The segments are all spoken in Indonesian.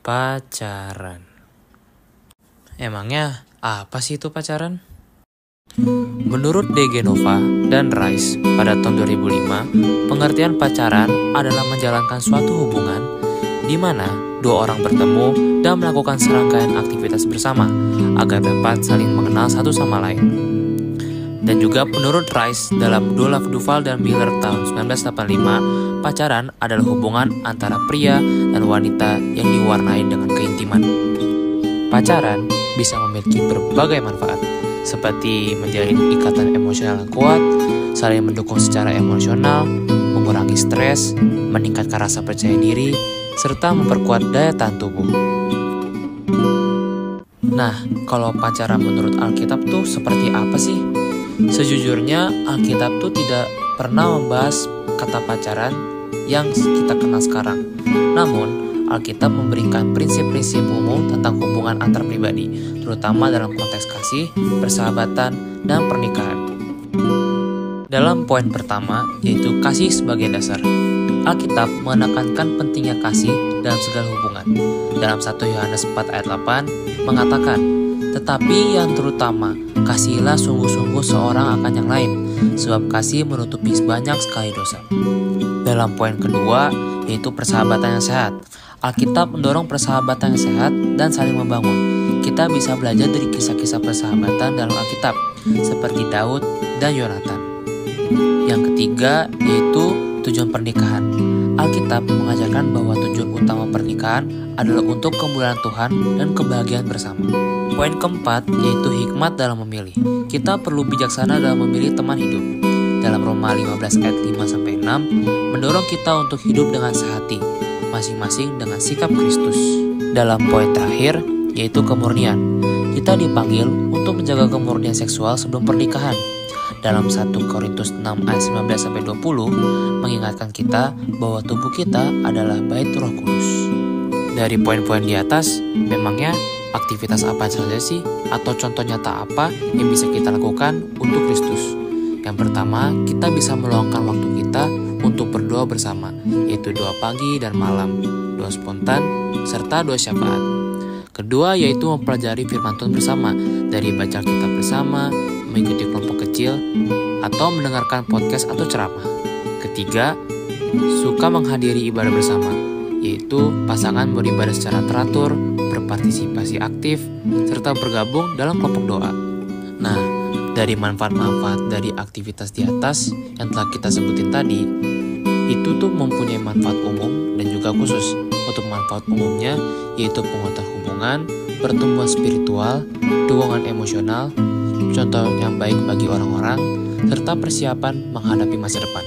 Pacaran. Emangnya apa sih itu pacaran? Menurut D. Genova dan Rice pada tahun 2005, pengertian pacaran adalah menjalankan suatu hubungan di mana dua orang bertemu dan melakukan serangkaian aktivitas bersama agar dapat saling mengenal satu sama lain. Dan juga menurut Rice dalam Dulac Duval dan Miller tahun 1985, pacaran adalah hubungan antara pria dan wanita yang diwarnai dengan keintiman. Pacaran bisa memiliki berbagai manfaat, seperti menjalin ikatan emosional yang kuat, saling mendukung secara emosional, mengurangi stres, meningkatkan rasa percaya diri, serta memperkuat daya tahan tubuh. Nah, kalau pacaran menurut Alkitab tuh seperti apa sih? Sejujurnya, Alkitab tuh tidak pernah membahas kata pacaran yang kita kenal sekarang. Namun, Alkitab memberikan prinsip-prinsip umum tentang hubungan antar pribadi, terutama dalam konteks kasih, persahabatan, dan pernikahan. Dalam poin pertama, yaitu kasih sebagai dasar. Alkitab menekankan pentingnya kasih dalam segala hubungan. Dalam 1 Yohanes 4 ayat 8 mengatakan, "Tetapi yang terutama, kasihilah sungguh-sungguh seorang akan yang lain, sebab kasih menutupi banyak sekali dosa." Dalam poin kedua, yaitu persahabatan yang sehat. Alkitab mendorong persahabatan yang sehat dan saling membangun. Kita bisa belajar dari kisah-kisah persahabatan dalam Alkitab, seperti Daud dan Yonatan. Yang ketiga, yaitu tujuan pernikahan. Alkitab mengajarkan bahwa tujuan utama pernikahan adalah untuk kemuliaan Tuhan dan kebahagiaan bersama. Poin keempat, yaitu hikmat dalam memilih. Kita perlu bijaksana dalam memilih teman hidup. Dalam Roma 15 ayat 5-6 mendorong kita untuk hidup dengan sehati, masing-masing dengan sikap Kristus. Dalam poin terakhir, yaitu kemurnian. Kita dipanggil untuk menjaga kemurnian seksual sebelum pernikahan. Dalam 1 Korintus 6 ayat 19-20 mengingatkan kita bahwa tubuh kita adalah bait Roh Kudus. Dari poin-poin di atas, memangnya aktivitas apa saja sih atau contoh nyata apa yang bisa kita lakukan untuk Kristus? Yang pertama, kita bisa meluangkan waktu kita untuk berdoa bersama, yaitu doa pagi dan malam, doa spontan, serta doa syafaat. Kedua, yaitu mempelajari firman Tuhan bersama, dari baca kitab bersama, mengikuti kelompok kecil, atau mendengarkan podcast atau ceramah. Ketiga, suka menghadiri ibadah bersama, yaitu pasangan beribadah secara teratur, berpartisipasi aktif, serta bergabung dalam kelompok doa. Nah, dari manfaat-manfaat dari aktivitas di atas yang telah kita sebutin tadi, itu tuh mempunyai manfaat umum dan juga khusus. Untuk manfaat umumnya, yaitu penguatan hubungan, pertumbuhan spiritual, dukungan emosional, contoh yang baik bagi orang-orang, serta persiapan menghadapi masa depan.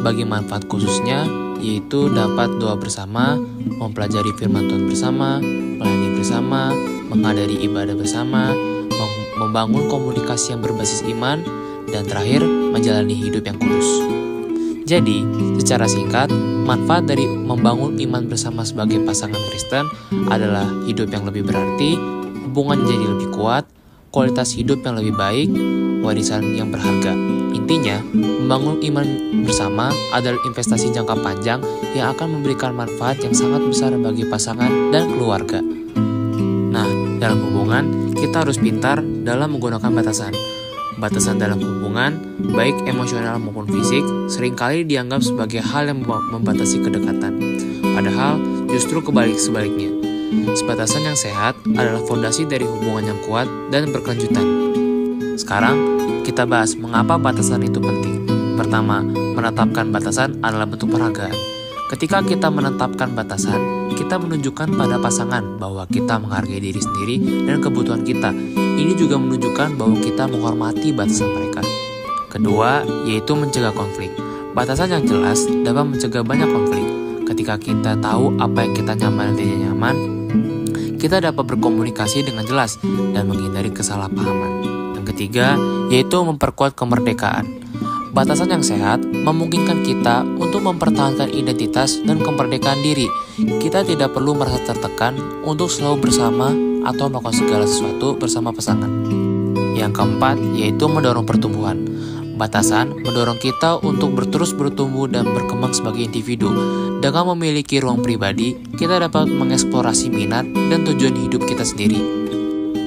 Bagi manfaat khususnya, yaitu dapat doa bersama, mempelajari firman Tuhan bersama, melayani bersama, menghadiri ibadah bersama, membangun komunikasi yang berbasis iman, dan terakhir, menjalani hidup yang kudus. Jadi, secara singkat, manfaat dari membangun iman bersama sebagai pasangan Kristen adalah hidup yang lebih berarti, hubungan jadi lebih kuat, kualitas hidup yang lebih baik, warisan yang berharga. Intinya, membangun iman bersama adalah investasi jangka panjang yang akan memberikan manfaat yang sangat besar bagi pasangan dan keluarga. Nah, dalam hubungan, kita harus pintar dalam menggunakan batasan. Batasan dalam hubungan, baik emosional maupun fisik, seringkali dianggap sebagai hal yang membatasi kedekatan. Padahal, justru sebaliknya. Batasan yang sehat adalah fondasi dari hubungan yang kuat dan berkelanjutan. Sekarang, kita bahas mengapa batasan itu penting. Pertama, menetapkan batasan adalah bentuk penghargaan. Ketika kita menetapkan batasan, kita menunjukkan pada pasangan bahwa kita menghargai diri sendiri dan kebutuhan kita. Ini juga menunjukkan bahwa kita menghormati batasan mereka. Kedua, yaitu mencegah konflik. Batasan yang jelas dapat mencegah banyak konflik. Ketika kita tahu apa yang kita nyaman dan tidak nyaman, kita dapat berkomunikasi dengan jelas dan menghindari kesalahpahaman. Yang ketiga, yaitu memperkuat kemerdekaan. Batasan yang sehat memungkinkan kita untuk mempertahankan identitas dan kemerdekaan diri. Kita tidak perlu merasa tertekan untuk selalu bersama atau melakukan segala sesuatu bersama pasangan. Yang keempat, yaitu mendorong pertumbuhan. Batasan mendorong kita untuk terus bertumbuh dan berkembang sebagai individu. Dengan memiliki ruang pribadi, kita dapat mengeksplorasi minat dan tujuan hidup kita sendiri.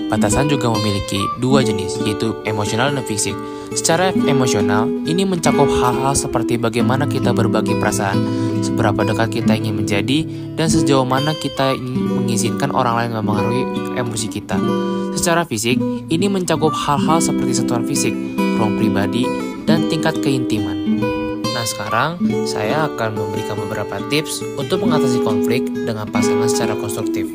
Batasan juga memiliki dua jenis, yaitu emosional dan fisik. Secara emosional, ini mencakup hal-hal seperti bagaimana kita berbagi perasaan, seberapa dekat kita ingin menjadi, dan sejauh mana kita ingin mengizinkan orang lain mempengaruhi emosi kita. Secara fisik, ini mencakup hal-hal seperti sentuhan fisik, ruang pribadi, dan tingkat keintiman. Nah, sekarang saya akan memberikan beberapa tips untuk mengatasi konflik dengan pasangan secara konstruktif.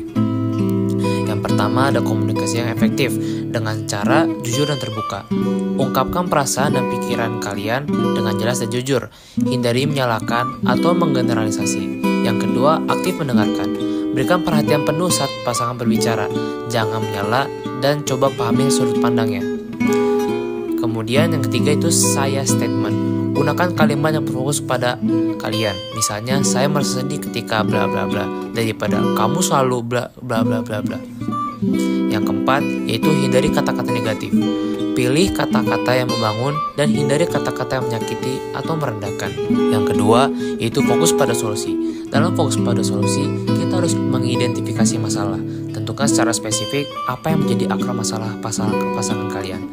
Yang pertama, ada komunikasi yang efektif dengan cara jujur dan terbuka. Ungkapkan perasaan dan pikiran kalian dengan jelas dan jujur. Hindari menyalahkan atau menggeneralisasi. Yang kedua, aktif mendengarkan. Berikan perhatian penuh saat pasangan berbicara. Jangan menyela dan coba pahami sudut pandangnya. Kemudian yang ketiga itu saya statement. Gunakan kalimat yang berfokus pada kalian. Misalnya, saya merasa sedih ketika bla bla bla, daripada kamu selalu bla bla bla bla bla. Yang keempat, yaitu hindari kata-kata negatif. Pilih kata-kata yang membangun dan hindari kata-kata yang menyakiti atau merendahkan. Yang kedua, yaitu fokus pada solusi. Dalam fokus pada solusi, kita harus mengidentifikasi masalah. Tentukan secara spesifik apa yang menjadi akar masalah pasangan kalian.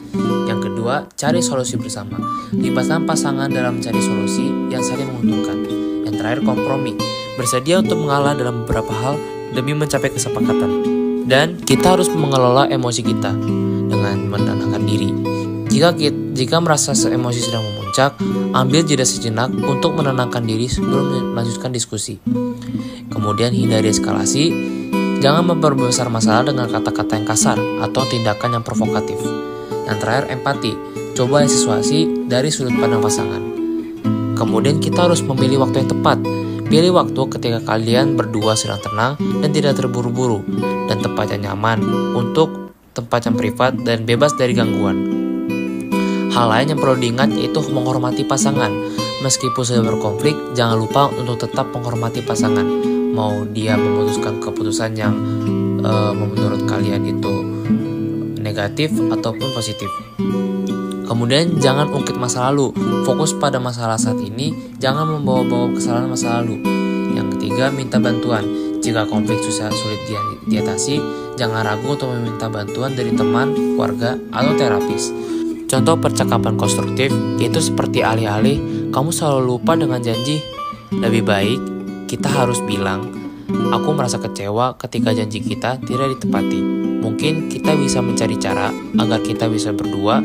Yang kedua, cari solusi bersama. Libatkan pasangan dalam mencari solusi yang saling menguntungkan. Yang terakhir, kompromi. Bersedia untuk mengalah dalam beberapa hal demi mencapai kesepakatan. Dan kita harus mengelola emosi kita dengan menenangkan diri. Jika merasa emosi sedang memuncak, ambil jeda sejenak untuk menenangkan diri sebelum melanjutkan diskusi. Kemudian hindari eskalasi. Jangan memperbesar masalah dengan kata-kata yang kasar atau tindakan yang provokatif. Yang terakhir, empati. Coba situasi dari sudut pandang pasangan. Kemudian kita harus memilih waktu yang tepat. Pilih waktu ketika kalian berdua sedang tenang dan tidak terburu-buru, dan tempat yang nyaman untuk tempat yang privat dan bebas dari gangguan. Hal lain yang perlu diingat yaitu menghormati pasangan. Meskipun sudah berkonflik, jangan lupa untuk tetap menghormati pasangan. Mau dia memutuskan keputusan yang menurut kalian itu negatif ataupun positif. Kemudian jangan ungkit masa lalu, fokus pada masalah saat ini, jangan membawa-bawa kesalahan masa lalu. Yang ketiga, minta bantuan. Jika konflik sulit diatasi, jangan ragu untuk meminta bantuan dari teman, keluarga, atau terapis. Contoh percakapan konstruktif yaitu seperti alih-alih kamu selalu lupa dengan janji. Lebih baik kita harus bilang, aku merasa kecewa ketika janji kita tidak ditepati. Mungkin kita bisa mencari cara agar kita bisa berdua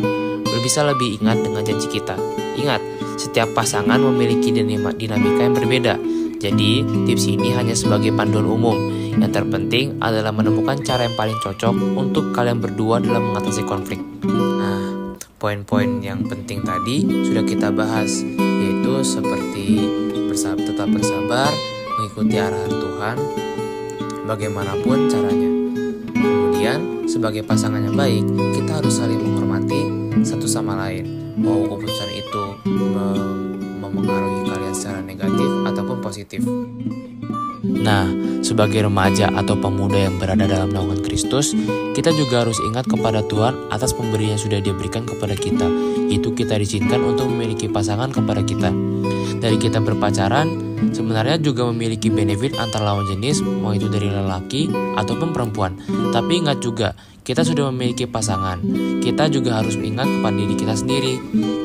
bisa lebih ingat dengan janji kita. Ingat, setiap pasangan memiliki dinamika yang berbeda. Jadi, tips ini hanya sebagai panduan umum. Yang terpenting adalah menemukan cara yang paling cocok untuk kalian berdua dalam mengatasi konflik. Nah, poin-poin yang penting tadi sudah kita bahas, yaitu seperti tetap bersabar, mengikuti arahan Tuhan, bagaimanapun caranya. Kemudian, sebagai pasangan yang baik, kita harus saling menghormati satu sama lain, mau keputusan itu mempengaruhi kalian secara negatif ataupun positif. Nah, sebagai remaja atau pemuda yang berada dalam naungan Kristus, kita juga harus ingat kepada Tuhan atas pemberian yang sudah Dia-berikan kepada kita, yaitu kita diizinkan untuk memiliki pasangan kepada kita. Dari kita berpacaran, sebenarnya juga memiliki benefit antar lawan jenis, mau itu dari lelaki ataupun perempuan. Tapi ingat juga, kita sudah memiliki pasangan. Kita juga harus ingat kepada diri kita sendiri.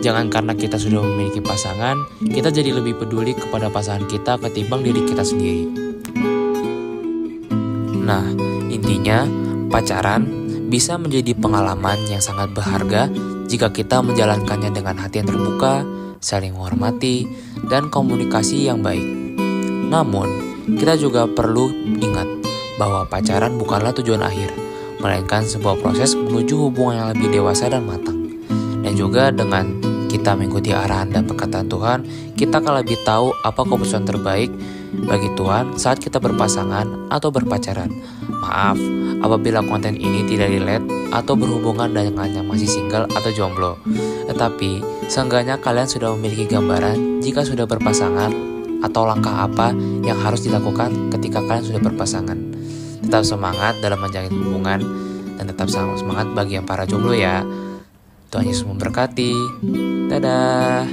Jangan karena kita sudah memiliki pasangan, kita jadi lebih peduli kepada pasangan kita ketimbang diri kita sendiri. Nah, intinya pacaran bisa menjadi pengalaman yang sangat berharga jika kita menjalankannya dengan hati yang terbuka, saling menghormati, dan komunikasi yang baik. Namun, kita juga perlu ingat bahwa pacaran bukanlah tujuan akhir, melainkan sebuah proses menuju hubungan yang lebih dewasa dan matang. Dan juga dengan kita mengikuti arahan dan perkataan Tuhan, kita akan lebih tahu apa keputusan terbaik bagi Tuhan saat kita berpasangan atau berpacaran. Maaf apabila konten ini tidak relate atau berhubungan dengan yang masih single atau jomblo. Tetapi, seenggaknya kalian sudah memiliki gambaran jika sudah berpasangan atau langkah apa yang harus dilakukan ketika kalian sudah berpasangan. Tetap semangat dalam menjalin hubungan dan tetap semangat bagi yang para jomblo ya. Tuhan Yesus memberkati. Dadah.